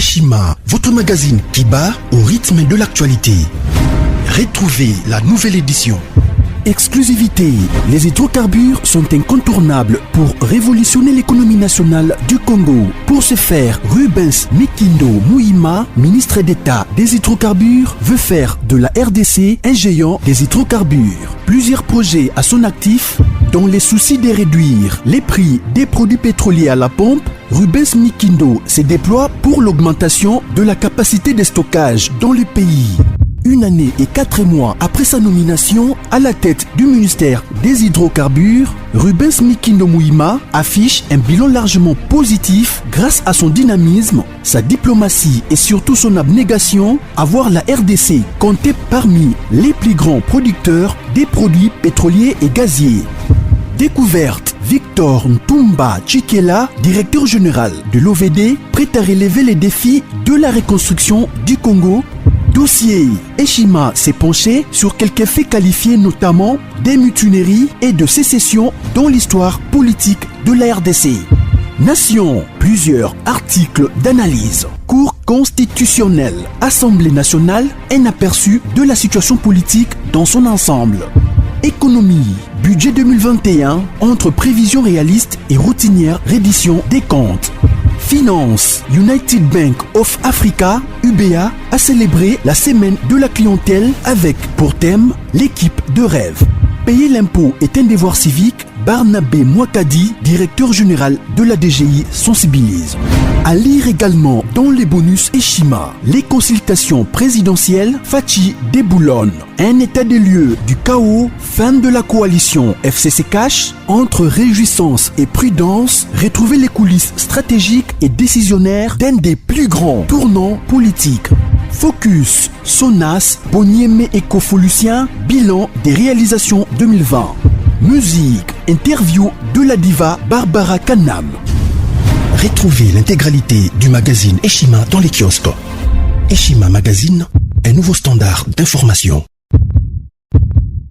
Eshima, votre magazine qui bat au rythme de l'actualité. Retrouvez la nouvelle édition. Exclusivité, les hydrocarbures sont incontournables pour révolutionner l'économie nationale du Congo. Pour ce faire, Rubens Mikindo Mouima, ministre d'État des hydrocarbures, veut faire de la RDC un géant des hydrocarbures. Plusieurs projets à son actif, dans les soucis de réduire les prix des produits pétroliers à la pompe. Rubens Mikindo se déploie pour l'augmentation de la capacité de stockage dans le pays. Une année et 4 mois après sa nomination à la tête du ministère des hydrocarbures, Rubens Mikindo Mouima affiche un bilan largement positif grâce à son dynamisme, sa diplomatie et surtout son abnégation à voir la RDC compter parmi les plus grands producteurs des produits pétroliers et gaziers. Découverte, Victor Ntumba Chikela, directeur général de l'OVD, prêt à relever les défis de la reconstruction du Congo. Dossier, Eshima s'est penché sur quelques faits qualifiés notamment des mutineries et de sécession dans l'histoire politique de la RDC. Nation, plusieurs articles d'analyse. Cour constitutionnelle, Assemblée nationale, un aperçu de la situation politique dans son ensemble. Économie, budget 2021, entre prévisions réalistes et routinières reddition des comptes. Finance, United Bank of Africa, UBA, a célébré la semaine de la clientèle avec pour thème l'équipe de rêve. Payer l'impôt est un devoir civique. Barnabé Mwakadi, directeur général de la DGI, sensibilise. À lire également dans les bonus Eshima, les consultations présidentielles Fachi Déboulonne, un état des lieux du chaos, fin de la coalition FCC Cash, entre réjouissance et prudence, retrouver les coulisses stratégiques et décisionnaires d'un des plus grands tournants politiques. Focus, Sonas, Bonieme Ecofolucien, bilan des réalisations 2020. Musique, interview de la diva Barbara Kanam. Retrouvez l'intégralité du magazine Eshima dans les kiosques. Eshima Magazine, un nouveau standard d'information.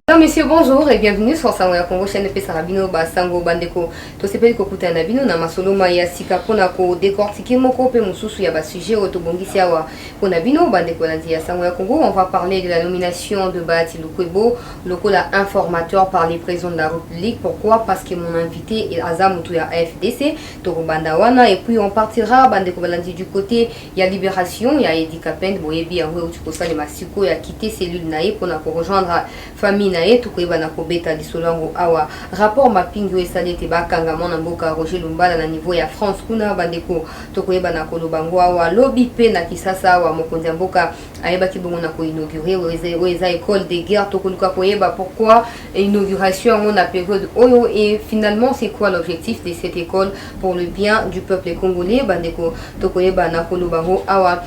Mesdames, Messieurs, bonjour et bienvenue sur Sango ya Congo, chaîne de Sarabino, Sango Bandeko. To sepeli kokuta na bino na masolo ya sika pona ko décortiquer moko pe mususu ya ba sujet otobongisi awa pona bino bandeko landi ya Sango ya Congo. On va parler de la nomination de Bahati Lukwebo, lokola informateur par les présidents de la République. Pourquoi? Parce que mon invité est Azamutu ya AFDC, Toko Bandawana, et puis on partira bandeko landi du côté ya Libération, ya Edi Kapend, Boyebi ya Wewe Tukosa le Masiko ya quitté cellule nae pona ko rejoindre famille tukoyeba na kobeta lisolango awa rapport mapingo esali te bakanga mona mboka Roger Lumbala na niveau ya France kuna bandeko tukoyeba na kolobango awa lobby pe na kisasa awa mokonzi ya mboka ayeba kibongo na ko inaugurer weza école de guerre tokoluka koyeba pourquoi inauguration on a période oyo et finalement c'est quoi l'objectif de cette école pour le bien du peuple congolais bandeko tukoyeba na kolobango awa.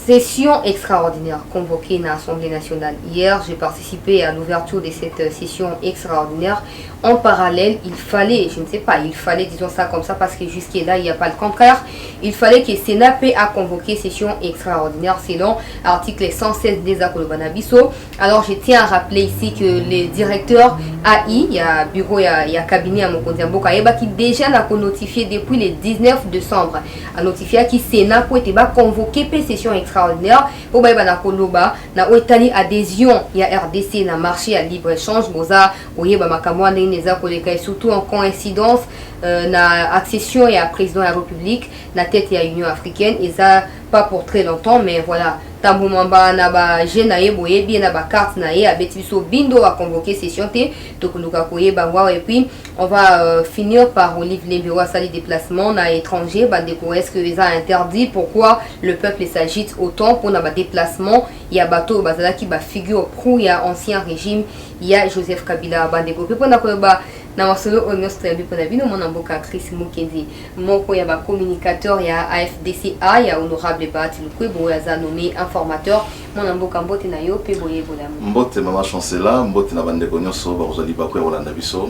Session extraordinaire convoquée dans l'Assemblée nationale. Hier, j'ai participé à l'ouverture de cette session extraordinaire. En parallèle, il fallait, je ne sais pas, il fallait, disons ça comme ça, parce que jusqu'à là, il n'y a pas le contraire. Il fallait que Sénat a convoqué session extraordinaire selon l'article 116 des accords de Banabiso. Alors, je tiens à rappeler ici que les directeurs AI, il y a bureau, il y a cabinet à Mokondiambo Kaeba qui déjà n'a notifié depuis le 19 décembre. A notifié que Sénat a convoqué une session extraordinaire pour na koloba na otali adhésion ya RDC na marché à libre échange boza oyeba makamwa neza koleka surtout en coïncidence na accession ya président de la République na tête ya Union africaine et ça pas pour très longtemps mais voilà tambumamba na ba jenaye boyebi na ba carte na ye abetiso bindo a convoqué session té tokuluka koyeba ngwa et puis on va finir par Olive Lembero à sali déplacement na étranger bandeko est-ce que les a interdit pourquoi le peuple s'agite autant pour na ba déplacement il y a bateau bazala qui ba figure pro il y a ancien régime il y a Joseph Kabila bandeko pe pona koyeba na masolo onostrembi pona bino mona mboka Chris Mukendi moko ya ba communicateur ya AFDCA ya honorable Bahati Lukwebo ya za nommé informateur mona mboka mbote na yo pe boye bolam mbote mama chancela mbote na bandeko nyoso ba kozali ba ko ya Rolanda biso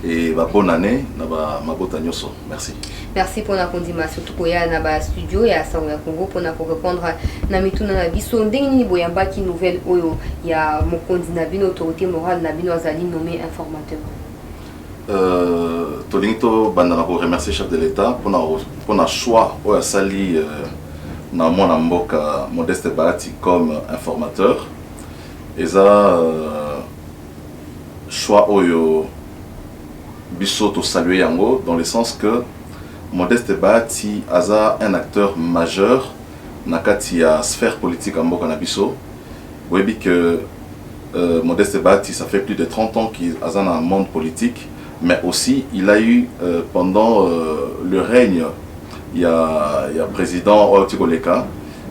et ba bonne année na ba mabota nyoso merci. Merci pour la condimation surtout pour ya na ba studio ya Sango ya Congo pour na répondre na mituna na biso ndenge ni boyamba ki nouvelle oyo ya mokondi na bino autorité morale na bino azali nommé informateur. Tolinto bandana ko remercier chef de l'État pour na choix o sali na mwana mboka Modeste Bahati comme informateur. Et ça choix oyo biso to saluer yango dans le sens que Modeste Bahati aza un acteur majeur na kati ya sphère politique en mboka na biso. Vous voyez que Modeste Bahati, ça fait plus de 30 ans qu'il est dans le monde politique, mais aussi il a eu pendant le règne, il y a président Otikoleka,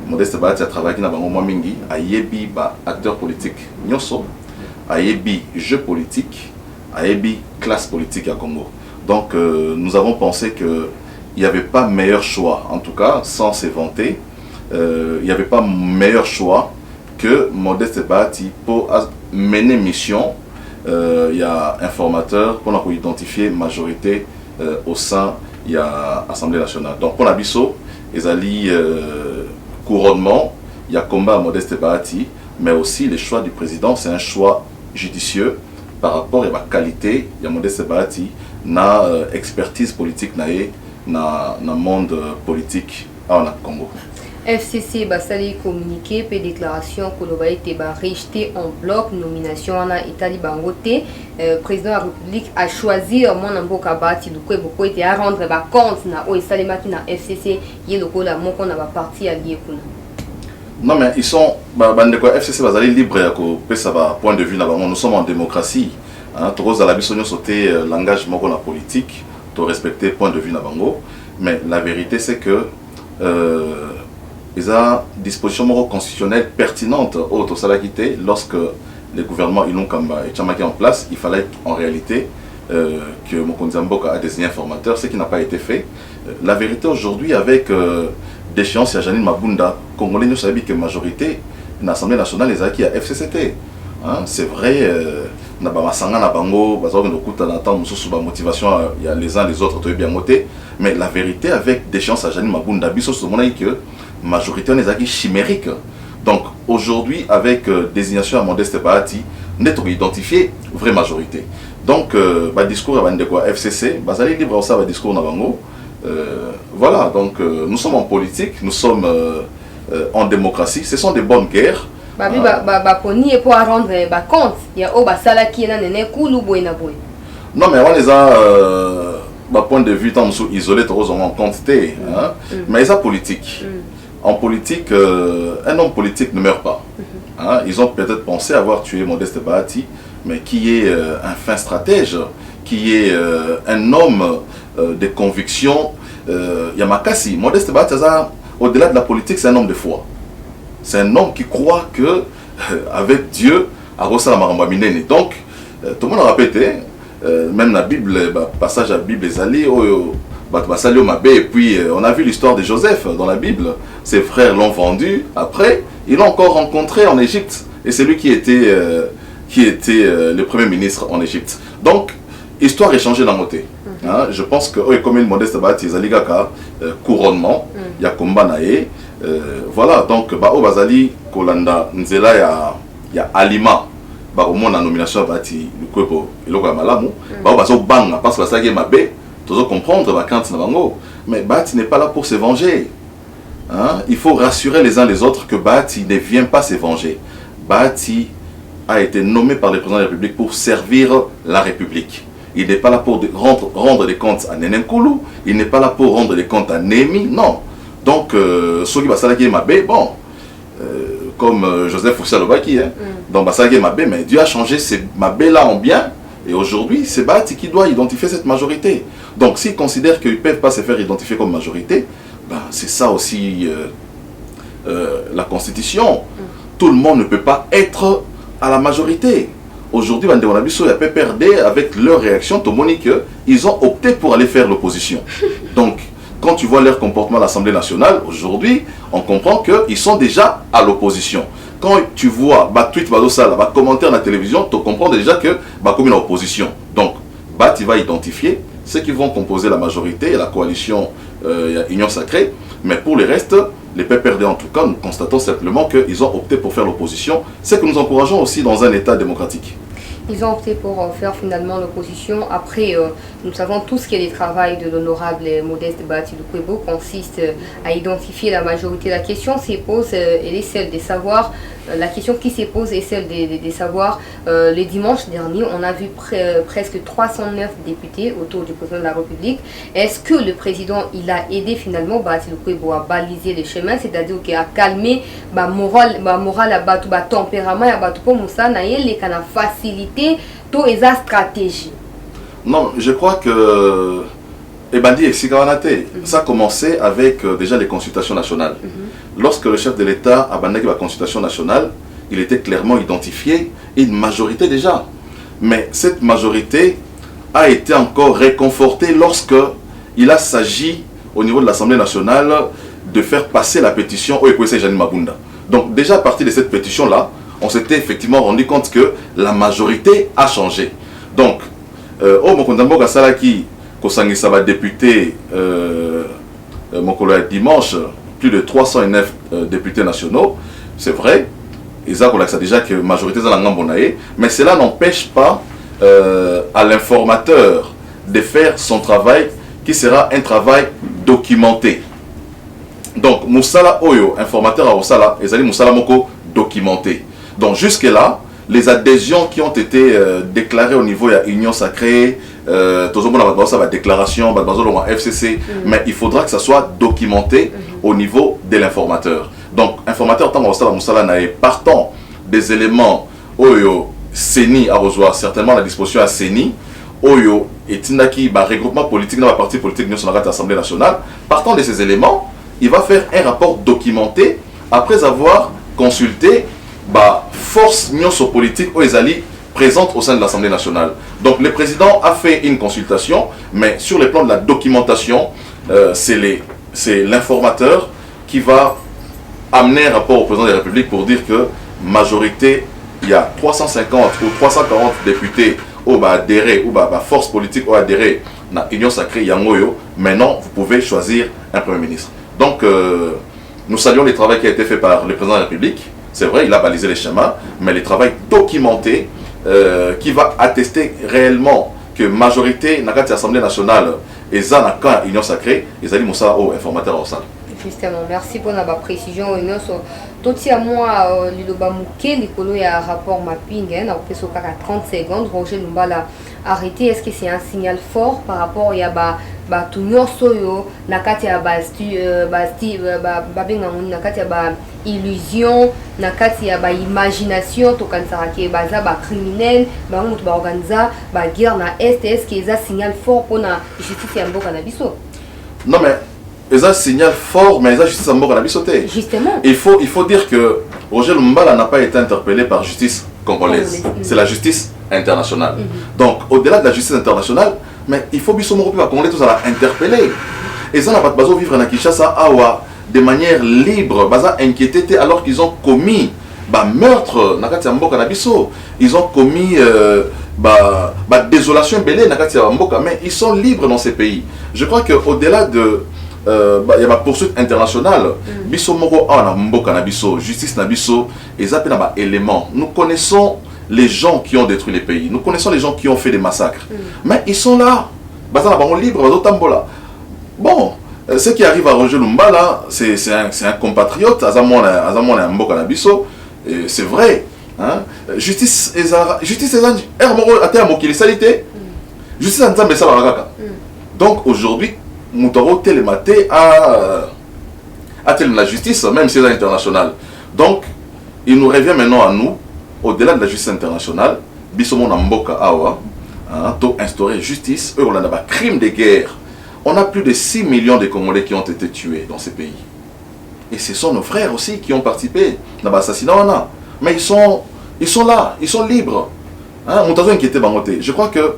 Modeste Bahati a travaillé dans le Mingi, a yebi acteur politique nyoso, a yebi jeu politique, a yebi classe politique à Congo. Donc nous avons pensé qu'il n'y avait pas meilleur choix, en tout cas sans se vanter, il n'y avait pas meilleur choix que Modeste Bahati pour mener mission. Il y a informateur pour identifier majorité au sein de l'Assemblée nationale. Donc pour l'Abisso, ils allient couronnement, il y a combat à Modeste Bahati, mais aussi le choix du président, c'est un choix judicieux par rapport à la qualité de Modeste Bahati, na expertise politique dans le monde politique en Congo. FCC basali communiqué pe déclaration que l'on va être rejeté en bloc nomination na Italie bangote président de la République a choisi mon mboka Bahati Lukwebo beaucoup été à rendre ba compte na o salimaki na FCC yé lokola moko na ba parti allié kuna. Non mais ils sont bandeko FCC basali libre ya ko pesa ba point de vue na bango. Nous sommes en démocratie hein, to za la biso nyo sauter langage moko na politique to respecter point de vue na bango, mais la vérité c'est que ils ont disposition constitutionnelle pertinente au Salakité lorsque le gouvernement Ilon Kamba est en place. Il fallait en réalité que Mokonzi Mboka a désigné un formateur, ce qui n'a pas été fait. La vérité aujourd'hui, avec déchéance, il y a Janine Mabunda, Congolais, nous savons que la majorité de l'Assemblée nationale est acquis à FCCT. Hein, c'est vrai, na ba masanga na bango bazo ndo kuta na temps mususu ba motivation il y a les uns les autres to bien moté, mais la vérité avec déchéance à Janine Mabunda biso so mona que majorité on est acquis chimérique. Donc aujourd'hui avec désignation à Modeste Bahati n'est pas identifié vraie majorité. Donc ba discours à de quoi FCC bazali libre ça ba discours na bango. Voilà, donc nous sommes en politique, nous sommes en démocratie, ce sont des bonnes guerres. Poni pour rendre compte, il y a au basala qui est dans les coulou boina boy. Non mais on les a point de vue tant isolé trop en quantité, hein? Mais ça politique. En politique, un homme politique ne meurt pas. Hein? Ils ont peut-être pensé avoir tué Modeste Bahati, mais qui est un fin stratège, qui est un homme de conviction. Yamakasi, Modeste Bahati, au-delà de la politique, c'est un homme de foi. C'est un homme qui croit que avec Dieu, à Rosa Marambamine. Donc, tout le monde a répété, même la Bible, passage à la Bible, les alliés, et puis on a vu l'histoire de Joseph dans la Bible. Ses frères l'ont vendu. Après, ils l'ont encore rencontré en Égypte. Et c'est lui qui était le premier ministre en Égypte. Donc, histoire est changée dans côté. Hein, je pense que comme une Modeste Bahati, ils ont couronnement, il y a combat naé. Voilà, donc au Bazali, Kolanda, Nzela, il y a Alima, au moins la nomination à Bahati, le Kwebo, et le Malamu, au Bazo Bang, parce que la saga Mabé, tu dois comprendre, mais Bahati n'est pas là pour se venger. Hein? Il faut rassurer les uns les autres que Bahati ne vient pas se venger. Bahati a été nommé par le président de la République pour servir la République. Il n'est pas là pour rendre des comptes à Nenenkoulou, il n'est pas là pour rendre des comptes à Némi, non. Donc, ceux qui sont Mabé, bon, comme Joseph Foussaloubaki, hein, donc Bassalaki Mabé, mais Dieu a changé ces Mabé là en bien, et aujourd'hui, c'est Bahati qui doit identifier cette majorité. Donc, s'ils considèrent qu'ils ne peuvent pas se faire identifier comme majorité, ben, c'est ça aussi la Constitution. Tout le monde ne peut pas être à la majorité. Aujourd'hui, il y a PPRD, avec leur réaction, ils ont opté pour aller faire l'opposition. Donc, quand tu vois leur comportement à l'Assemblée nationale, aujourd'hui, on comprend qu'ils sont déjà à l'opposition. Quand tu vois tweet, commentaire dans la télévision, tu comprends déjà que comme une opposition. Donc, tu vas identifier ceux qui vont composer la majorité et la coalition Union Sacrée. Mais pour le reste, les PPRD en tout cas, nous constatons simplement qu'ils ont opté pour faire l'opposition. C'est que nous encourageons aussi dans un État démocratique. Ils ont opté pour faire finalement l'opposition. Après, nous savons tous que le travail de l'honorable Modeste Bahati Lukwebo consiste à identifier la majorité. La question se pose, elle est celle de savoir, la question qui se pose est celle de savoir, le dimanche dernier, on a vu presque 309 députés autour du président de la République. Est-ce que le président, il a aidé finalement Bahati Lukwebo à baliser le chemin, c'est-à-dire qu'il a calmé la morale, le tempérament, la facilité, toute sa stratégie? Non, je crois que ça a commencé avec déjà les consultations nationales. Lorsque le chef de l'État a banni la consultation nationale, il était clairement identifié une majorité déjà. Mais cette majorité a été encore réconfortée lorsque il a s'agi au niveau de l'Assemblée nationale de faire passer la pétition au Ekwese Janine Mabunda. Donc déjà à partir de cette pétition-là, on s'était effectivement rendu compte que la majorité a changé. Donc, au Mokondambo Gassalaki, Kosangisa va député dimanche, plus de 309 députés nationaux, c'est vrai, ils ont déjà que la majorité est en Bonaé, mais cela n'empêche pas à l'informateur de faire son travail qui sera un travail documenté. Donc, Moussala Oyo, informateur à Osala, et Zali Moussala Moko documenté. Donc, jusque-là, les adhésions qui ont été déclarées au niveau de l'Union Sacrée, la déclaration, FCC, mais il faudra que ça soit documenté au niveau de l'informateur. Donc, informateur, partant des éléments Oyo, CENI à rejoindre, certainement la disposition à CENI, Oyo et Tindaki, regroupement politique dans la partie politique de l'Assemblée nationale, partant de ces éléments, il va faire un rapport documenté après avoir consulté force politique aux Ezali présente au sein de l'Assemblée nationale. Donc le président a fait une consultation, mais sur le plan de la documentation, c'est l'informateur qui va amener un rapport au président de la République pour dire que majorité, il y a 350 ou 340 députés ou adhéré ou force politique ou adhéré à l'Union Sacrée Yangoyo. Maintenant, vous pouvez choisir un Premier ministre. Donc, nous saluons le travail qui a été fait par le président de la République. C'est vrai, il a balisé les schémas, mais le travail documenté qui va attester réellement que majorité dans l'Assemblée nationale et dans l'Union Sacrée, ils allaient montrer aux informateurs au sein. Justement, merci pour la précision. Tout à moi, Liloba Mouké, l'écolo, il y a un rapport mapping, on peut se faire à 30 secondes. Roger Lumba l'a arrêté. Est-ce que c'est un signal fort par rapport à tout soyo, nakati ya illusion, nakati ya imagination, to kansara ke baza criminel, mutu ba organiza guerre na est que ça signal fort pour la justice ya mboka na biso? Non mais c'est un signal fort, mais ça justice ya mboka na biso te. Justement. Il faut dire que Roger Lumbala n'a pas été interpellé par justice congolaise. C'est la justice internationale. Donc au-delà de la justice internationale, mais il faut que les Congolais tous interpeller. Et ça n'a pas besoin de vivre à Kinshasa de manière libre, inquiété alors qu'ils ont commis meurtre nakati ya mboka na biso. Ils ont commis désolation belé nakati ya mboka, mais ils sont libres dans ces pays. Je crois qu'au-delà de il y a ma poursuite internationale, biso moko na mboka na biso, justice na biso, et ça na élément. Nous connaissons les gens qui ont détruit les pays. Nous connaissons les gens qui ont fait des massacres. Mais ils sont là. Libre. Bon, ce qui arrive à Roger Lumbala, c'est un compatriote. C'est vrai. Hein? Justice est donc aujourd'hui, Moutaro Télématé a la justice, même si c'est international. Donc, il nous revient maintenant à nous, au-delà de la justice internationale, Bissomo Namboka Awa, pour instaurer justice, on a un crime de guerre. On a plus de 6 millions de Congolais qui ont été tués dans ces pays. Et ce sont nos frères aussi qui ont participé dans l'assassinat. Mais ils sont là, ils sont libres. Je crois que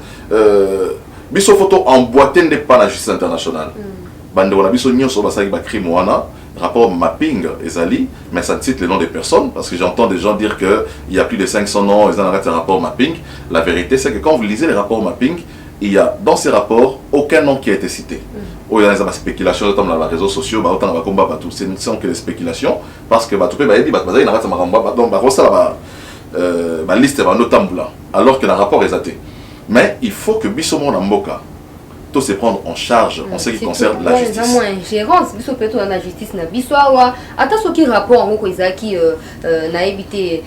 Bisso photo emboîté n'est pas la justice internationale. Rapport mapping ezali, mais ça cite le nom des personnes parce que j'entends des gens dire qu'il y a plus de 500 noms dans un rapport mapping. La vérité c'est que quand vous lisez les rapports mapping, il y a dans ces rapports aucun nom qui a été cité. Il y a des spéculations dans les réseaux sociaux, ce ne sont que des spéculations parce que la liste va notambula alors que le rapport est athée. Mais il faut que Bissomo Namboka tout se prendre en charge en ce qui concerne la justice. Moi, ingérence, biso peut-être la justice na biso awa. Attends ce qui rapport en gros qui n'a évité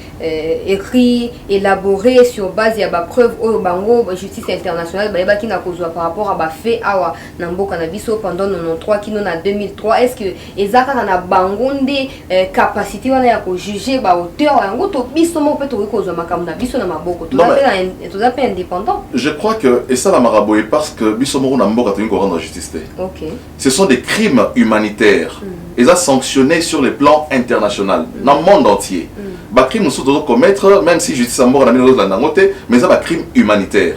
écrit, élaboré sur base de la preuve au bango justice internationale bah qui n'a causé par rapport à ba fait awa namboka na biso pendant 93 qui non en 2003. Est-ce que ezaka na bangonde capacité wana ya ko juger ba auteur yango to biso mo peut-être cause makambo na biso na maboko tout ça fait indépendant. Je crois que et ça la maraboye parce que biso rendre justice. Okay. Ce sont des crimes humanitaires. Ils sont sanctionnés sur le plan international, dans le monde entier. Les crimes sont commettre, même si justice est mort dans le mais c'est un crime humanitaire.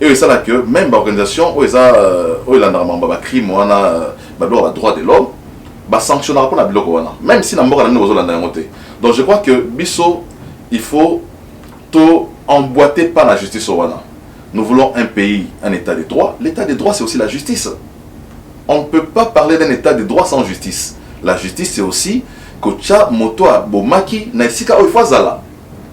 Et c'est là que même l'organisation où ils ont crime ou un droit de l'homme, sanctionnera pas la même si la mort dans le donc je crois que biso il faut tout emboîter par la justice au Nous voulons un pays, un état de droit. L'état de droit, c'est aussi la justice. On ne peut pas parler d'un état de droit sans justice. La justice, c'est aussi que tcha moto a bomaki na isika o ifazala.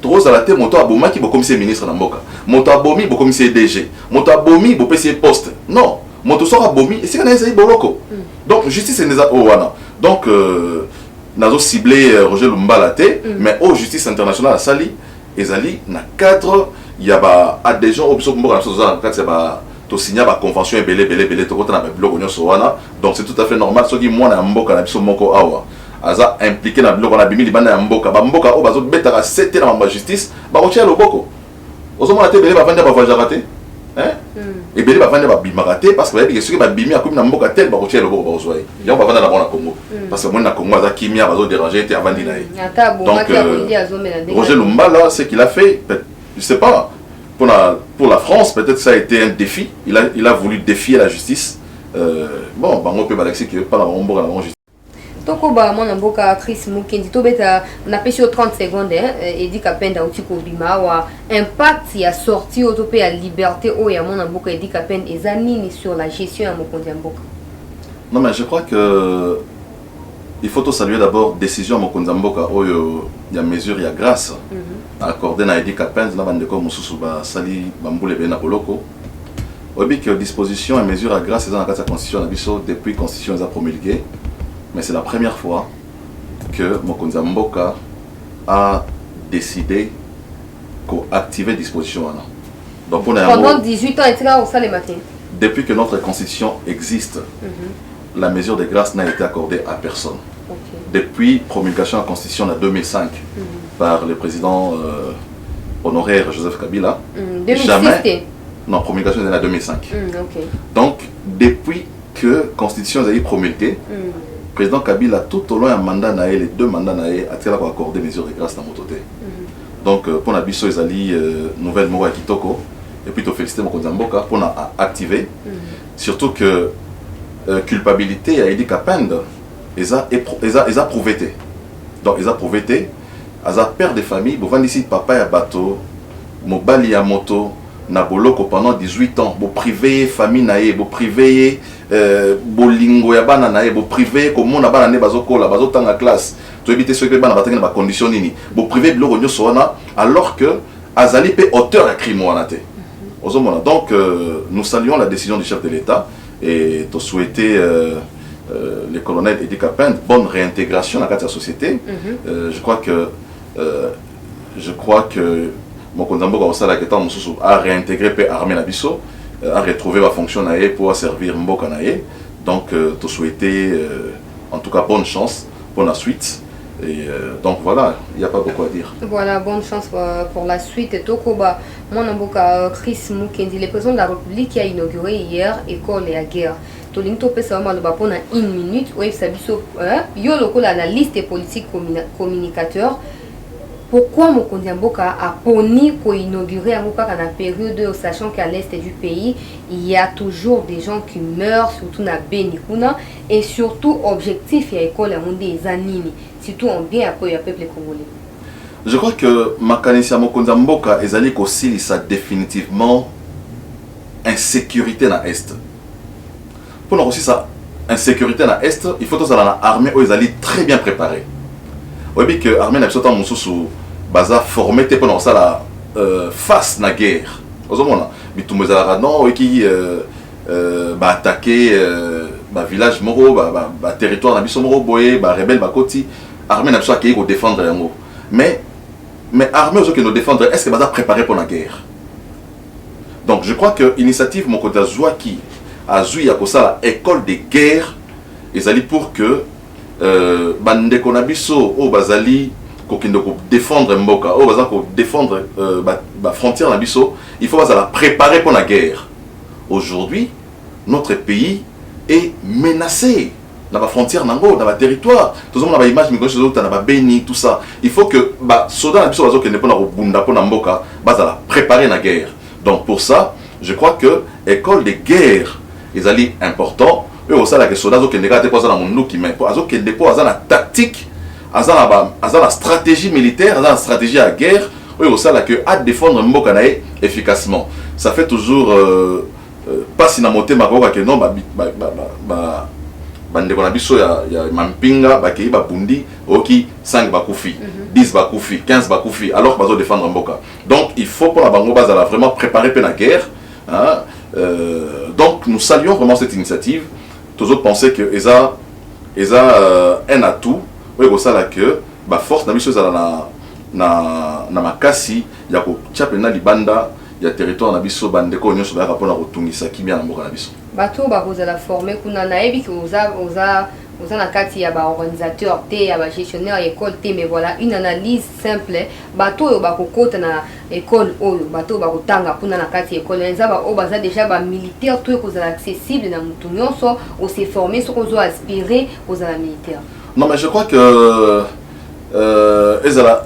Trop ala te moto a bomaki bo commissaire ministre na mboka. Moto a bomi bo commissaire DG. Moto a bomi bo PC poste. Non, moto sera bomi et c'est quand même boloko. Donc justice c'est neza owana. Donc nazo ciblé Roger Lumbala te mais au justice internationale à Sali ezali na cadre il y a des gens qui sont signé la convention donc c'est tout à fait normal ceux qui moi na mboka na biso moko awa aza impliqué na biloko na bimi libana ya mboka ba mboka o bazo betaka c'était na ma justice ba kotia loboko ozomona te belé ba vanda ba voyagera te hein et belé ba vanda ba bimaka te parce que ba ceux qui ba bimi akomi na mboka tel ba kotia loboko ba ozoi ya ba vanda na bona Congo parce que moi na Congo aza kimia bazo déranger te avandi na ye donc Roger Lumbala ce qu'il a fait je sais pas, pour la France, peut-être ça a été un défi. Il a voulu défier la justice. Bon, on peut balaxer que pas la justice. Toko ba mwana mboka Chris Mukendi to beta na pesio 30 secondes et dit kapenda utiko bima wa impact ya sorti autope ya liberté o ya mwana mboka et dit kapenda ezanini sur la gestion ya mokonzi mboka. Non mais je crois que il faut saluer d'abord décision mokonzi mboka o il y a mesure il y a grâce. Accordé na Edi Kapens na bandeko mususu ba sali bambule bena boloko obi que disposition et mesure à grâce dans la constitution na biso depuis constitution est promulguée mais c'est la première fois que Mokonzi Mboka a décidé d'activer disposition donc pendant 18 ans et là au salle matin depuis que notre constitution existe la mesure de grâce n'a été accordée à personne. Depuis promulgation de la constitution en 2005 par le président honoraire Joseph Kabila, jamais. Non, promulgation en 2005. Donc, depuis que la constitution a été promulguée, le président Kabila, tout au long du mandat, les deux mandats, a accordé mesures de grâce dans mon côté. Donc, pour la biso, ils ont nouvelle mot à Kitoko, et puis, féliciter Mokonzi Mboka pour activer. Surtout que culpabilité a été capable. Ils ont prouvé. Donc, ils ont prouvé. Ils ont père de famille. Ils ont dit papa ya bateau, mobali ya moto, na boloko pendant 18 ans. Ils privé famille nae, ils privé bolingo ya bana nae, ils privé comment na bana ne bazokola, bazotanga classe. Tu éviter ceux qui bana batanga na condition nini. Ils privé biloko nyo soana alors que azali pe auteur à crime wanate. Donc, nous saluons la décision du chef de l'État et tu souhaiter le colonel Edi Kapenda bonne réintégration dans la société. Je crois que Mokonzi Mboka Osala Ketan Mususu a réintégré l'armée Nabiso, a retrouvé la fonction pour servir Mboka Naye. Donc, tu souhaiter en tout cas bonne chance pour la suite. Et donc voilà, il n'y a pas beaucoup à dire. Voilà, bonne chance pour la suite. Et Tokoba, mon amboka Chris Mukendi, le président de la République qui a inauguré hier École et la guerre. Tolinto peut savoir pendant une minute, oui, ça yo la liste des politiques communicateurs. Pourquoi Mokonzi Mboka a poni pour inaugurer à Mboka dans la période, sachant qu'à l'est du pays, il y a toujours des gens qui meurent, surtout dans Benikuna, et surtout, objectif, il y a l'école à des animes, surtout en bien après le peuple congolais. Je crois que Makanisia Mokonzi Mboka ezali aussi ça définitivement insécurité dans l'Est. Pour nous aussi ça insécurité dans l'Est, il faut que l'armée ezali très bien préparée. Oui, que l'armée n'a pas mususu baza formé pendant ça la face na guerre ozomona bitumba ezalaka non qui ba attaquer ba village moko ba territoire na biso moko boye ba rebelle ba koti armée na biso akei ko défendre yango mais armée ozo que nous défendre est-ce que baza préparé pour la guerre. Donc je crois que l'initiative Mokoda Zouaki a zui à la école de guerre ezali pour que bande konabiso o bazali ko défendre mboka o bazali ko défendre ba frontière na biso, il faut bazala préparer pour la guerre. Aujourd'hui, notre pays est menacé dans la frontière nango, dans le territoire. Tout ça, on a une image, on a béni, tout ça. Il faut que les soldats qui ne pas préparer la guerre. Donc pour ça, je crois que l'école de guerre est important. Et aussi, les soldats qui ne sont pas dans le monde, qui sont la tactique, la stratégie militaire, la stratégie à guerre. Et aussi, à défendre Mboka efficacement. Ça fait toujours pas si namoté makoka que non bandeko na biso ya mampinga bakei babundi oki 5 bakufi 10 bakufi 15 bakufi alors bazo défendre mboka. Donc il faut pour la bango bazala vraiment préparer pour la guerre hein? Donc nous saluons vraiment cette initiative. Tous autres pensaient que eza un atout oui comme ça là que ba force na biso za na makasi ya ko tchapena libanda ya territoire na biso bandeko nyonso ba rapona kotungisa kimia na mboka na biso. Bato bakozala formé kuna na yebi oza na kati ya ba organisateur te ya ba gestionnaire école te, mais voilà une analyse simple bato oyo bakokota na école oyo bato bakotanga kuna na kati école nza ba o baza déjà ba militaire to ekozala accessible na mutu nyonso o se former so kozo aspirer kozala militaire. Non mais je crois que ezala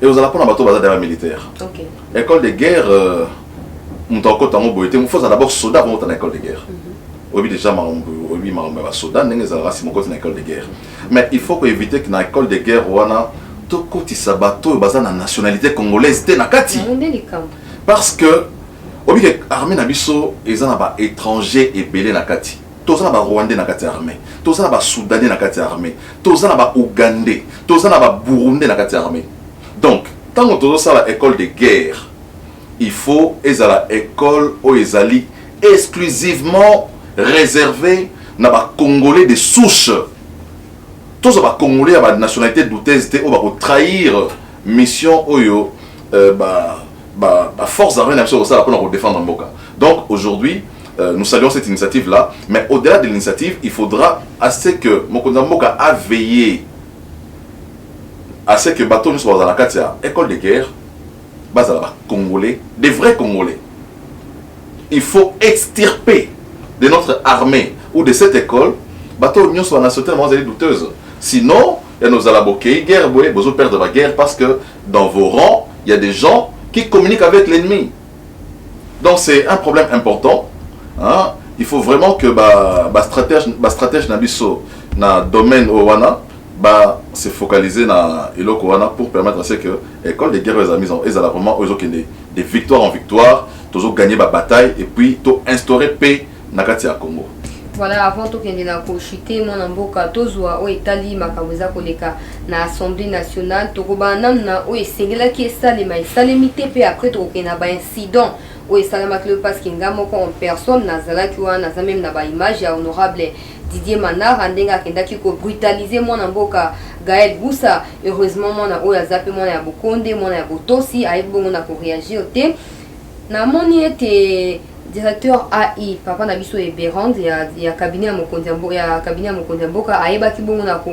et aux alentours bateau baza derrière militaire. OK. École de guerre mutako tango boyete il faut d'abord soldat avant dans école de guerre. Oui déjà oui ma soldat n'est pas si mon côté dans école de guerre. Mais il faut éviter que dans école de guerre wana to koti sabato baza na nationalité congolaise te na kati. Parce que obi que armée na biso ezana ba étranger et belé na kati. Toza na ba rwandais na kati armée. Toza na ba soudanais na kati armée. Toza na ba ougandais. Toza na ba burundais na kati armée. Donc, tant que tu as l'école de guerre, il faut que l'école ou ezali exclusivement réservée na ba Congolais de souche. Tous les Congolais à nationalité douteuse ou va trahir mission oyo force d'armée nationale ça pour défendre Mboka. Donc aujourd'hui, nous saluons cette initiative là, mais au-delà de l'initiative, il faudra assez que Mokonza Mboka a veillé à ce que bateau nous soit dans la carte école de guerre, base à la Congolais, des vrais Congolais. Il faut extirper de notre armée ou de cette école, bateau nous soit nationalité douteuse. Sinon, il y a nos alaboqués, guerre, vous allez perdre la guerre parce que dans vos rangs, il y a des gens qui communiquent avec l'ennemi. Donc c'est un problème important. Hein? Il faut vraiment que stratège Nabiso dans le domaine Owana se focaliser dans Eloko Wana pour permettre à ce que l'école de guerre les ont vraiment des victoires en victoire, toujours gagner la bataille et puis instaurer paix dans le Congo. Voilà, avant tout qu'il y a chuté mon mboka tozwa o etali makaweza koleka na Assemblée nationale tokobana na o esengela ki esalema esalemite pe après tokena ba incident o esalema que parce que ngamoko en personne nazala ki wana za même na ba image ya honorable Didier Manard andenga kendaki ko brutaliser mon mboka Gaël Boussa. Heureusement mon na o ya zape mon ya bokonde mon ya botosi aibongo na ko réagir te na moni était directeur AI papa na biso Eberand ya cabinet ya Mokonzi Mboka ayeba ki bongo na ko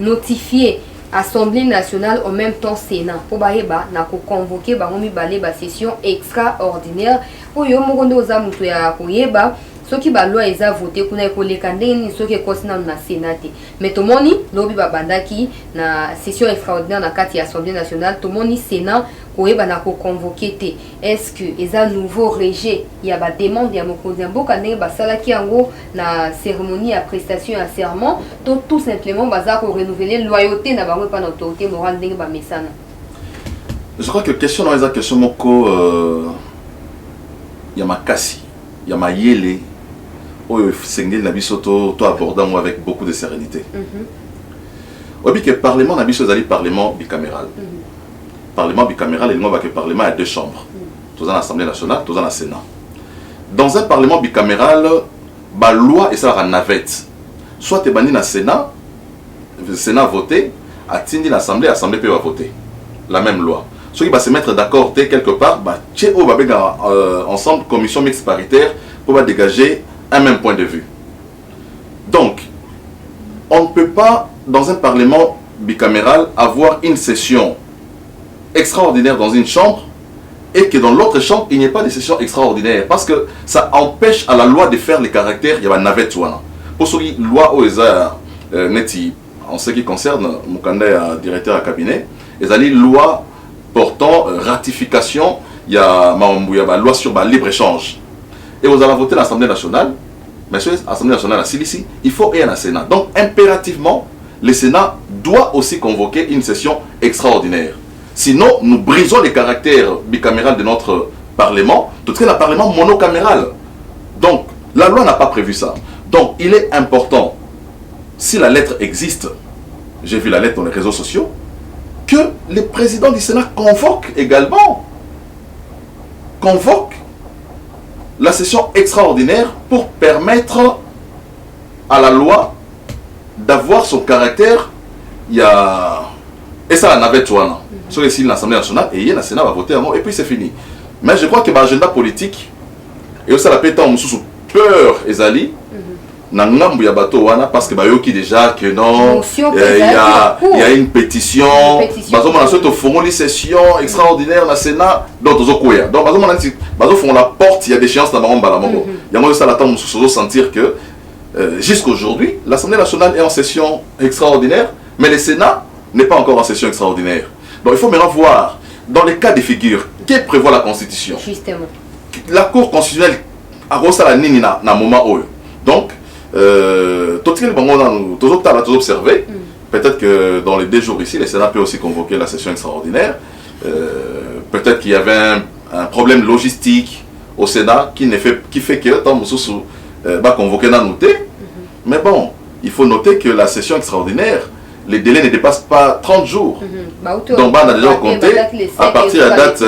notifier Assemblée nationale en même temps Sénat pour bayeba na ko convoquer bango mibale ba session extraordinaire oyo mokondo za muto ya koyeba soki ba loi eza voté kuna ekoleka ndeni soki ekosina na Sénat mais tomoni lobi babandaki na session extraordinaire na kati ya Assemblée nationale tomoni Sénat koyeba na ko convoquer te. Est-ce que eza nouveau rejet ya ba demande ya Mokonzi Mboka ndenge basalaki yango na cérémonie ya prestation ya serment to tout simplement baza ko renouveler loyauté na bango pa na autorité morale ndenge ba mesana? Je crois que question dans les questions moko ya makasi ya mayele oyo sengeli na biso to abordant avec beaucoup de sérénité. Obi que parlement na biso zali parlement bicaméral. parlement bicaméral et le parlement à deux chambres. Tous en Assemblée nationale, tous en Sénat. Dans un parlement bicaméral, la loi est ça la navette. Soit tu es banni dans le Sénat voté, atteint l'Assemblée, l'Assemblée peut voter. La même loi. Ceux qui vont se mettre d'accord quelque part, ensemble, commission mixte paritaire, pour dégager un même point de vue. Donc, on ne peut pas, dans un parlement bicaméral, avoir une session extraordinaire dans une chambre et que dans l'autre chambre, il n'y ait pas de session extraordinaire. Parce que ça empêche à la loi de faire les caractères, il y a une navette. Pour ceux qui loi en ce qui concerne mon candidat directeur à cabinet, il y a une loi portant ratification, il y a une loi sur le libre-échange. Et vous allez voter l'Assemblée nationale, mais l'Assemblée nationale à Silici, il faut y un Sénat. Donc impérativement, le Sénat doit aussi convoquer une session extraordinaire. Sinon, nous brisons les caractères bicamérales de notre Parlement, tout cas le Parlement monocaméral. Donc, la loi n'a pas prévu ça. Donc, il est important, si la lettre existe, j'ai vu la lettre dans les réseaux sociaux, que le président du Sénat convoque également, la session extraordinaire pour permettre à la loi d'avoir son caractère. Il y a... Et ça, la navette, sur ici l'Assemblée nationale, et le Sénat va voter un mot, et puis c'est fini. Mais je crois que l'agenda politique, et aussi la pétan sous peur, Ezali, parce que bayoki déjà que non, il y a une pétition, on a une session extraordinaire dans le Sénat, donc on la porte, il y a des chances dans le Balamongo. Il y a ça l'attend sentir que jusqu'aujourd'hui, l'Assemblée nationale est en session extraordinaire, mais le Sénat n'est pas encore en session extraordinaire. Donc il faut maintenant voir, dans les cas de figure, que prévoit la Constitution. Justement. La Cour constitutionnelle a reçu la ligne dans le moment où. Donc, tout ce que nous observé, peut-être que dans les 2 jours ici, le Sénat peut aussi convoquer la session extraordinaire. Peut-être qu'il y avait un problème logistique au Sénat qui fait que tant va convoquer la noter. Mais bon, il faut noter que la session extraordinaire, les délais ne dépassent pas 30 jours. Donc, on a déjà compté à partir de la date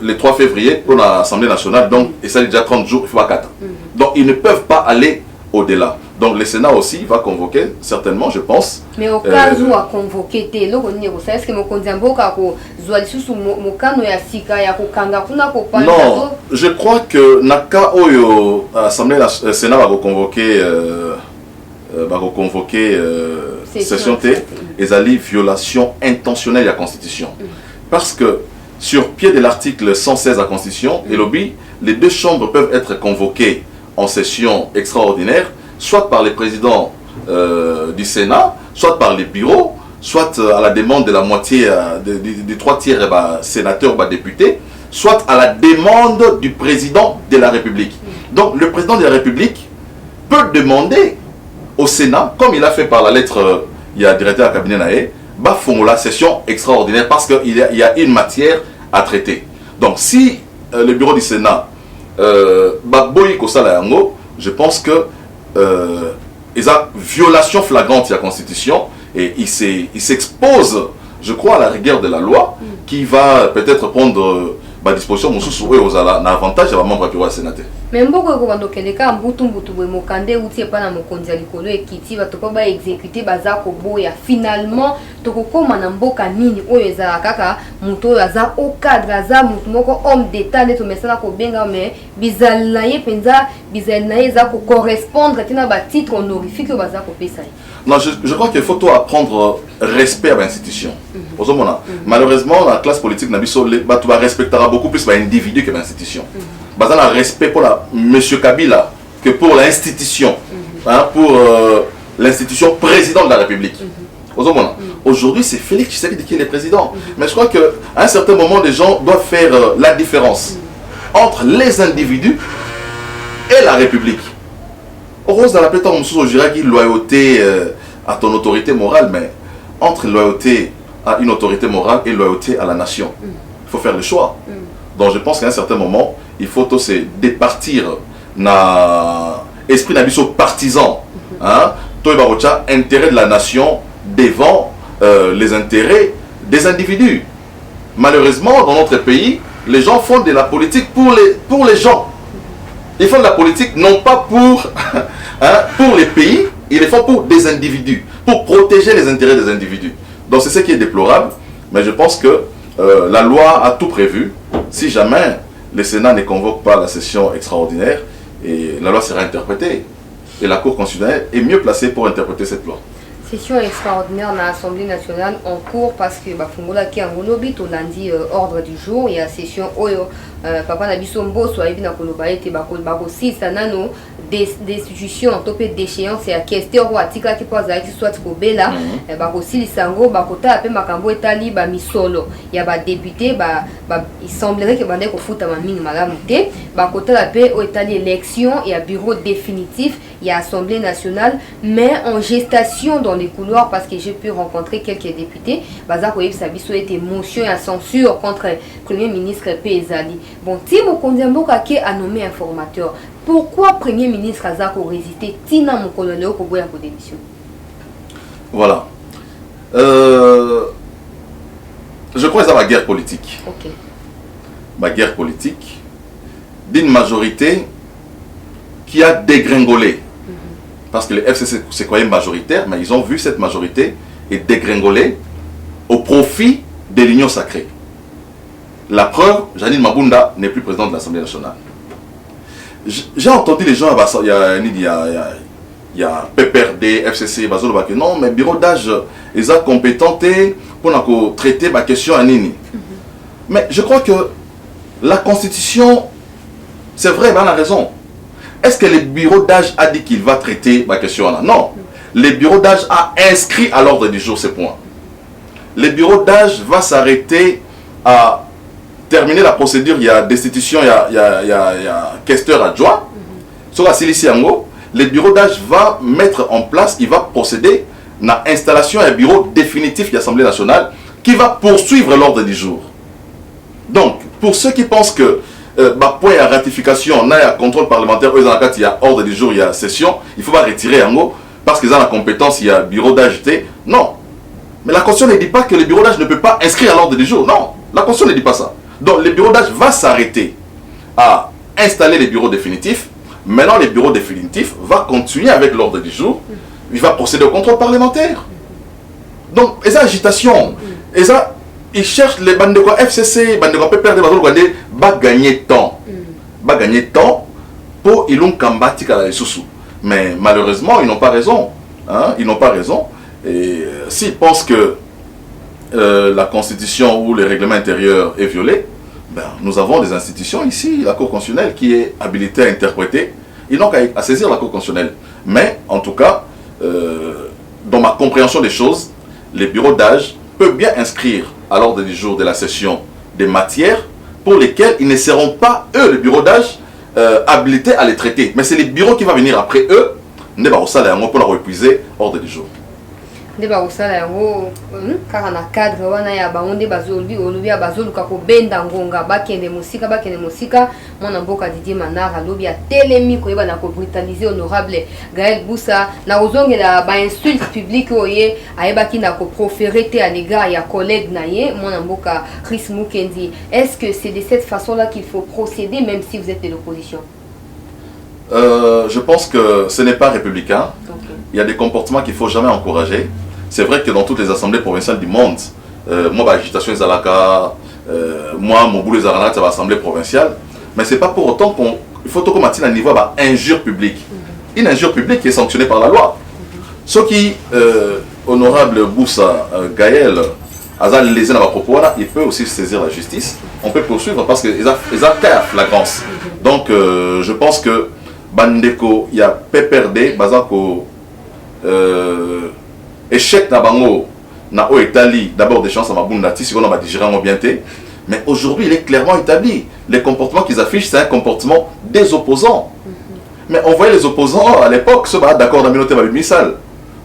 le 3 février pour l'Assemblée nationale. Donc, et ça, déjà 30 jours, il faut 4 ans. Donc, ils ne peuvent pas aller au-delà. Donc, le Sénat aussi va convoquer, certainement, je pense. Mais au cas où à convoquer, est-ce que non, je crois que Naka Oyo, l'Assemblée nationale, Sénat va convoquer session T, et ali violation intentionnelle de la Constitution. Parce que sur pied de l'article 116 de la Constitution, et lobby, les 2 chambres peuvent être convoquées en session extraordinaire, soit par les présidents du Sénat, soit par les bureaux, soit à la demande de la moitié, des 3 tiers sénateurs, députés, soit à la demande du président de la République. Donc le président de la République peut demander au Sénat, comme il a fait par la lettre, il y a directeur à cabinet Naé, font la session extraordinaire parce qu'il y a une matière à traiter. Donc si le bureau du Sénat je pense que il y a violation flagrante de la Constitution et il s'expose, je crois, à la rigueur de la loi qui va peut-être prendre disposition aux avantages de la membre du Sénat. Mais mboko ko bando keleka mbutu boye mokande uti pa na mokonzi ya likolo ekiti bato pa ba exécuter baza ko boya finalement to ko koma na mboka nini oyo ezala kaka muto oyo aza au cadre aza mutu moko homme d'état ne to mesala ko benga mais bizalna ye penza bizalna ye za ko correspondre tina ba titre honorifique baza ko pesa. Non, je crois qu'il faut tout apprendre respect à l'institution. Malheureusement, la classe politique respectera beaucoup plus l'individu que l'institution. Il y a un respect pour M. Kabila que pour l'institution, pour l'institution président de la République. Aujourd'hui, c'est Félix Tshisekedi qui est le président. Mais je crois qu'à un certain moment, les gens doivent faire la différence entre les individus et la République. Heureusement, dans la pétanque, on dirait qu'il loyauté à ton autorité morale, mais entre loyauté à une autorité morale et loyauté à la nation, il faut faire le choix. Donc je pense qu'à un certain moment, il faut aussi départir na esprit d'ambition partisan, intérêt de la nation devant les intérêts des individus. malheureusement, dans notre pays, les gens font de la politique pour les gens. Ils font de la politique non pas pour, pour les pays, ils le font pour des individus, pour protéger les intérêts des individus. Donc c'est ce qui est déplorable, mais je pense que la loi a tout prévu. Si jamais le Sénat ne convoque pas la session extraordinaire, et la loi sera interprétée. Et la Cour constitutionnelle est mieux placée pour interpréter cette loi. Session extraordinaire dans l'Assemblée nationale en cours parce que Bafungola qui a un lobby au lundi ordre du jour. Il y a session Oyo. Papa Nabisombo soit bien à Kolobaï, aussi ça nano destitution topé d'échéance et à question ou article qui pose avec soit Kobela. Aussi les sango bakota appelé Makambo etali ba misolo. Il y a ba député il semblerait que bande ko futa ma mine malamute. Bakota appelé au etali élection et à bureau définitif. Il y a Assemblée nationale, mais en gestation dans les couloirs parce que j'ai pu rencontrer quelques députés. Bazar Koyev Sabiso était motion et censure contre le Premier ministre P.Ezali. Bon, Timo Kondiamboka qui a nommé informateur. Pourquoi Premier ministre Azako résisté Tina Mokololeo Koboya pour démission? Voilà. Je crois que c'est ma guerre politique. Ok. Ma guerre politique d'une majorité qui a dégringolé. Parce que le FCC c'est quand même majoritaire, mais ils ont vu cette majorité et dégringoler au profit de l'Union sacrée. La preuve, Janine Mabunda n'est plus présidente de l'Assemblée nationale. J'ai entendu les gens, il y a PPRD, FCC, non, mais bureau d'âge, ils ont compétenté pour traiter la question à Nini. Mais je crois que la Constitution, c'est vrai, elle a raison. Est-ce que le bureau d'âge a dit qu'il va traiter la question là? Non. Le bureau d'âge a inscrit à l'ordre du jour ce point. Le bureau d'âge va s'arrêter à terminer la procédure. Il y a destitution, il y a questeur adjoint. Sur la Siliciango, le bureau d'âge va mettre en place, il va procéder à l'installation d'un bureau définitif de l'Assemblée nationale qui va poursuivre l'ordre du jour. Donc, pour ceux qui pensent que point à ratification, on a un contrôle parlementaire, il y a ordre du jour, il y a session, il faut pas retirer en haut parce qu'ils ont la compétence, il y a bureau d'âge. Non. Mais la Constitution ne dit pas que le bureau d'âge ne peut pas inscrire à l'ordre du jour. Non. La Constitution ne dit pas ça. Donc le bureau d'âge va s'arrêter à installer les bureaux définitifs. Maintenant, les bureaux définitifs vont continuer avec l'ordre du jour. Il va procéder au contrôle parlementaire. Donc, les agitations, ils cherchent les bandes de quoi FCC, bandes de quoi PPRD, va gagner temps. Va gagner temps pour ils l'ont combattu à la sous. Mais malheureusement, ils n'ont pas raison. Hein? Ils n'ont pas raison. Et s'ils pensent que la Constitution ou le règlement intérieur est violé, ben, nous avons des institutions ici, la Cour constitutionnelle, qui est habilitée à interpréter. Ils n'ont qu'à saisir la Cour constitutionnelle. Mais, en tout cas, dans ma compréhension des choses, les bureaux d'âge peuvent bien inscrire à l'ordre du jour de la session des matières pour lesquelles ils ne seront pas, eux, les bureaux d'âge, habilités à les traiter. Mais c'est les bureaux qui vont venir après eux, ne va au pour leur épuiser l'ordre du jour. Ndeba usala yango kaka na cadre wana ya baonde bazolbi olobi ya bazoluka ko benda ngonga bakende musika mwana mboka Didier Manara lobi ya telemi ko yeba na ko brutaliser honorable Gaël Boussa na ozongela ba insulte publique oye ayeba ki na ko proférer à l'égard ya collègue naye mwana mboka Chris Mukendi. Est-ce que c'est de cette façon-là qu'il faut procéder même si vous êtes de l'opposition? Je pense que ce n'est pas républicain. Okay. Il y a des comportements qu'il ne faut jamais encourager. C'est vrai que dans toutes les assemblées provinciales du monde, moi, l'agitation est Zalaka, moi, mon boulot est à l'assemblée provinciale, mais ce n'est pas pour autant qu'il faut tout à niveau d'injure publique. Une injure publique qui est sanctionnée par la loi. Ce qui, honorable Boussa Gaël, les propos, il peut aussi saisir la justice. On peut poursuivre parce qu'ils ont fait flagrance. Donc, je pense que Bandeko, il y a PPRD, Bazako, échec na bango, na o établi d'abord des chances à Mabunda, si on va digérer en bien. Mais aujourd'hui, il est clairement établi. Les comportements qu'ils affichent, c'est un comportement des opposants. Mais on voyait les opposants à l'époque se battre d'accord dans la communauté Babimissal.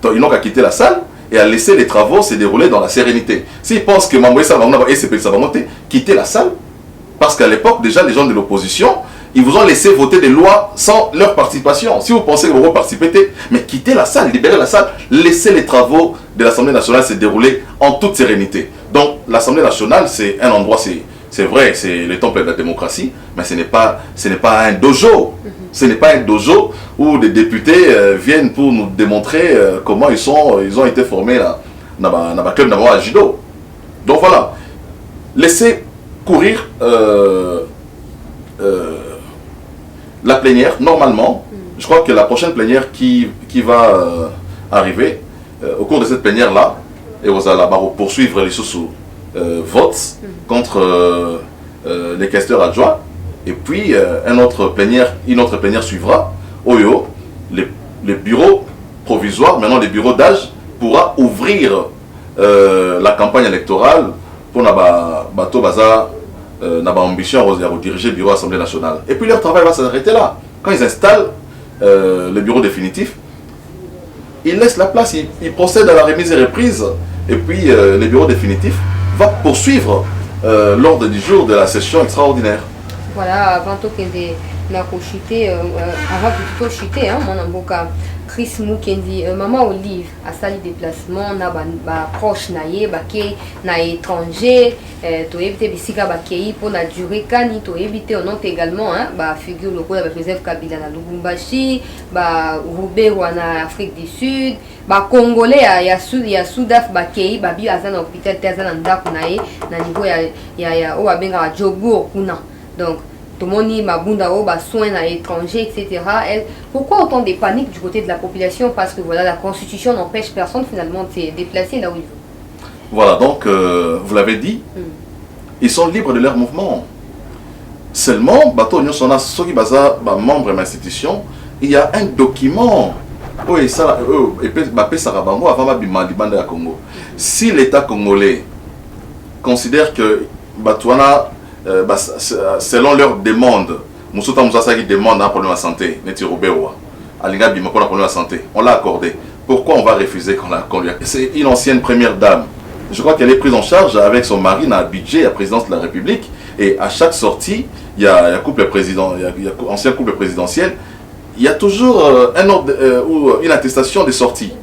Donc ils n'ont qu'à quitter la salle et à laisser les travaux se dérouler dans la sérénité. S'ils pensent que Mamboé Salvamona va SCP Salvamonté, quitter la salle, parce qu'à l'époque, déjà, les gens de l'opposition, ils vous ont laissé voter des lois sans leur participation. Si vous pensez que vous participez, mais quittez la salle, libérez la salle, laissez les travaux de l'Assemblée nationale se dérouler en toute sérénité. Donc, l'Assemblée nationale, c'est un endroit, c'est vrai, c'est le temple de la démocratie, mais ce n'est pas un dojo. Ce n'est pas un dojo où des députés viennent pour nous démontrer comment ils ont été formés dans le club de judo. Donc voilà, laissez courir la plénière, normalement. Je crois que la prochaine plénière qui va arriver, au cours de cette plénière-là, et vous allez poursuivre les votes contre les questeurs adjoints. Et puis, une autre plénière suivra. Oyo, les bureaux provisoires, maintenant les bureaux d'âge, pourra ouvrir la campagne électorale pour bateau baza ambition de diriger le bureau de l'Assemblée nationale. Et puis leur travail va s'arrêter là. Quand ils installent le bureau définitif, ils laissent la place, ils procèdent à la remise et reprise. Et puis le bureau définitif va poursuivre l'ordre du jour de la session extraordinaire. Voilà, avant tout que avant plutôt chuter, hein, mon amboka Chris Mukendi, maman Olive a sali déplacement na ba proche na ye ba ke na étranger, to éviter bisika ba kei pour la durée kani to éviter on note également hein ba figure le ba Joseph Kabila na Lubumbashi, ba Roubert na Afrique du Sud, ba Congolais ya Soudaf ba kei ba bi azana hôpital tazana ndako na ye na niveau ya o ba benga Jobour kuna. Donc tout le monde mabunda o ba soins à l'étranger, etc. Pourquoi autant de panique du côté de la population? Parce que voilà, la constitution n'empêche personne finalement de se déplacer là où il veut. Voilà, donc vous l'avez dit, ils sont libres de leur mouvement. Seulement, bateau nous sommes ceux baza membre de l'institution, il y a un document. Oui, ça, si l'État congolais considère que Batouana selon leur demande, Moussouta Moussassa qui demande un problème de santé, on l'a accordé. Pourquoi on va refuser qu'on lui accorde? C'est une ancienne première dame. Je crois qu'elle est prise en charge avec son mari dans le budget à la présidence de la République. Et à chaque sortie, il y a un couple président, il y a ancien couple présidentiel, il y a toujours un ordre ou une attestation de sortie.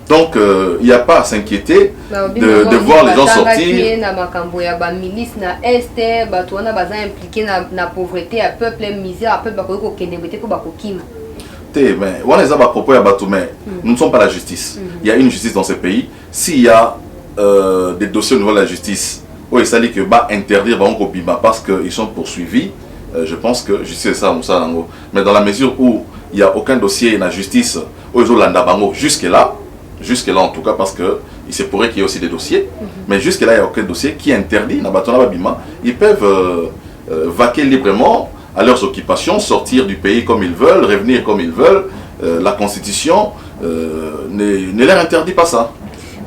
Donc, il n'y a pas à s'inquiéter de voir les gens sortir. Mais nous ne sommes pas la justice. Il y a une justice dans ce pays. S'il y a des dossiers au niveau de la justice, oui, ça dit que va interdire parce qu'ils sont poursuivis. Je pense que justice c'est ça, mais dans la mesure où il n'y a aucun dossier dans la justice, jusque là en tout cas, parce que il se pourrait qu'il y ait aussi des dossiers, mais jusque là il n'y a aucun dossier qui interdit ils peuvent vaquer librement à leurs occupations, sortir du pays comme ils veulent, revenir comme ils veulent. La constitution ne leur interdit pas ça.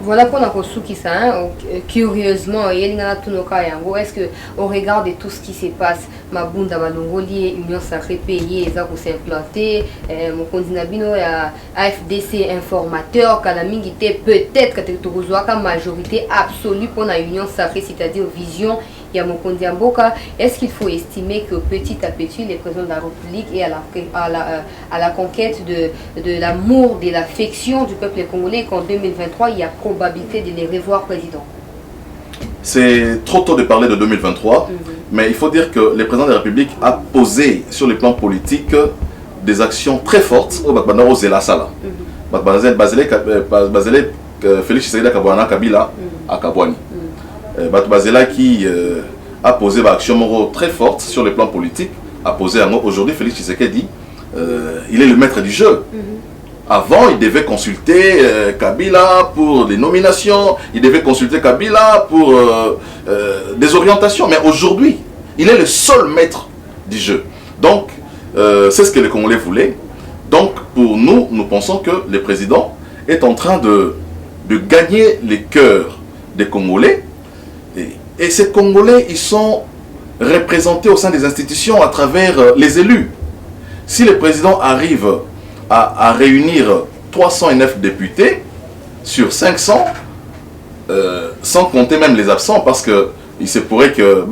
Voilà pour la qui ça, curieusement, est-ce que au regard de tout ce qui se passe, Mabunda Malongoli, Union Sacrée Pays, ils ont s'implanter, mon condinabino AFDC informateur, Kalaming était peut-être que tu as une majorité absolue pour la Union Sacrée, c'est-à-dire vision. Est-ce qu'il faut estimer que petit à petit, les présidents de la République est à la conquête de l'amour, de l'affection du peuple congolais, qu'en 2023, il y a probabilité de les revoir présidents? C'est trop tôt de parler de 2023, mais il faut dire que le président de la République a posé sur le plan politique des actions très fortes au Bakbanaro Zelasala. Félix Tshisekedi Kabila à Kabwani. Bazela qui a posé une action très forte sur le plan politique, a posé aujourd'hui Félix Tshisekedi, il est le maître du jeu. Avant, il devait consulter Kabila pour des nominations, il devait consulter Kabila pour des orientations, mais aujourd'hui, il est le seul maître du jeu. Donc, c'est ce que les Congolais voulaient. Donc, pour nous, nous pensons que le président est en train de gagner les cœurs des Congolais. Et ces Congolais, ils sont représentés au sein des institutions à travers les élus. Si le président arrive à réunir 309 députés sur 500, sans compter même les absents, parce qu'il se pourrait que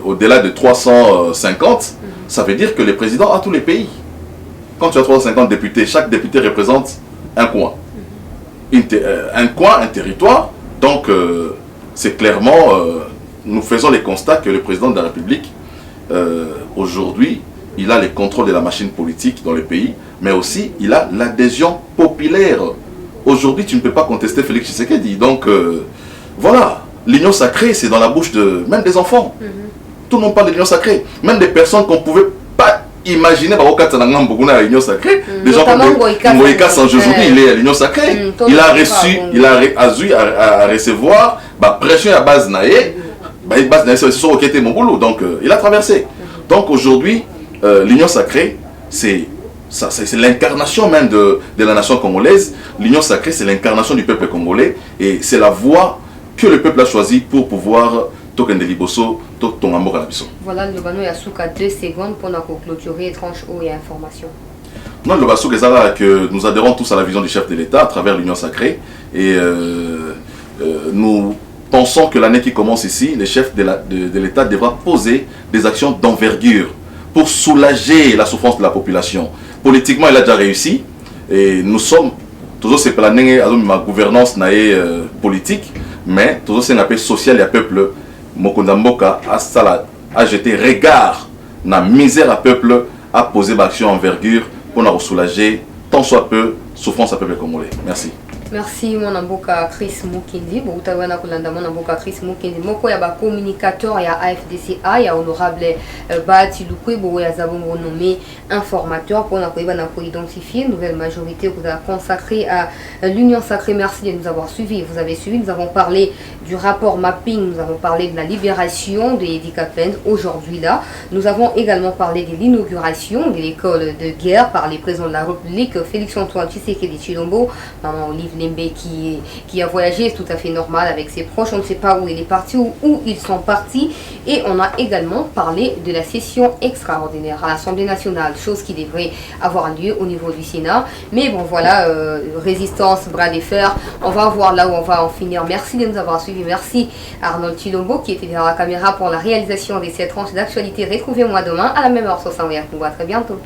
au-delà de 350, ça veut dire que le président a tous les pays. Quand tu as 350 députés, chaque député représente un coin. Un coin, un territoire. Donc, c'est clairement, nous faisons les constats que le président de la République, aujourd'hui, il a le contrôle de la machine politique dans le pays, mais aussi il a l'adhésion populaire. Aujourd'hui, tu ne peux pas contester Félix Tshisekedi. Donc, voilà, l'union sacrée, c'est dans la bouche de même des enfants. Tout le monde parle de l'union sacrée. Même des personnes qu'on ne pouvait pas imaginer, l'union sacrée. Des gens comme Moïka Sanjou, il est à l'union sacrée. Il a reçu, il a eu à recevoir, pression à base naïe. Donc, il a traversé. Donc, aujourd'hui, l'union sacrée, c'est l'incarnation même de la nation congolaise. L'union sacrée, c'est l'incarnation du peuple congolais. Et c'est la voie que le peuple a choisie pour pouvoir token de Liboso, ton amour à la biso. Voilà, le bano yasuka 2 secondes pour nous clôturer tranche haut et information. Non, le basso que nous adhérons tous à la vision du chef de l'État à travers l'union sacrée. Et nous pensons que l'année qui commence ici, le chef de l'État devra poser des actions d'envergure pour soulager la souffrance de la population. Politiquement, il a déjà réussi. Et nous sommes toujours ces planning à ma gouvernance politique, mais toujours ces appels social et à peuple. Mokonda Mboka a jeté regard na misère à peuple, a posé une action envergure pour nous soulager tant soit peu souffrance à peuple congolais. Merci. Merci mon amboka Chris Mukindi, Boutawana Kolanda mon amboka Chris Mukindi, moko ya ba communicateur ya AFDCA ya honorable Bati Lukwe bo ya zabongo nommé informateur pour na identifier nouvelle majorité vous a consacré à l'union sacrée. Merci de nous avoir suivis. Vous avez suivi, nous avons parlé du rapport mapping, nous avons parlé de la libération de Edi Kapende aujourd'hui là. Nous avons également parlé de l'inauguration de l'école de guerre par les présidents de la République Félix Antoine Tshisekedi Tshilombo, maman Olive Lembe qui a voyagé, c'est tout à fait normal avec ses proches, on ne sait pas où il est parti ou où ils sont partis. Et on a également parlé de la session extraordinaire à l'Assemblée nationale, chose qui devrait avoir lieu au niveau du Sénat. Mais bon voilà, résistance, bras de fer, on va voir là où on va en finir. Merci de nous avoir suivis, merci Arnold Chilombo qui était derrière la caméra pour la réalisation des 7 tranches d'actualité. Retrouvez-moi demain à la même heure sur Sangoya Congo. À très bientôt.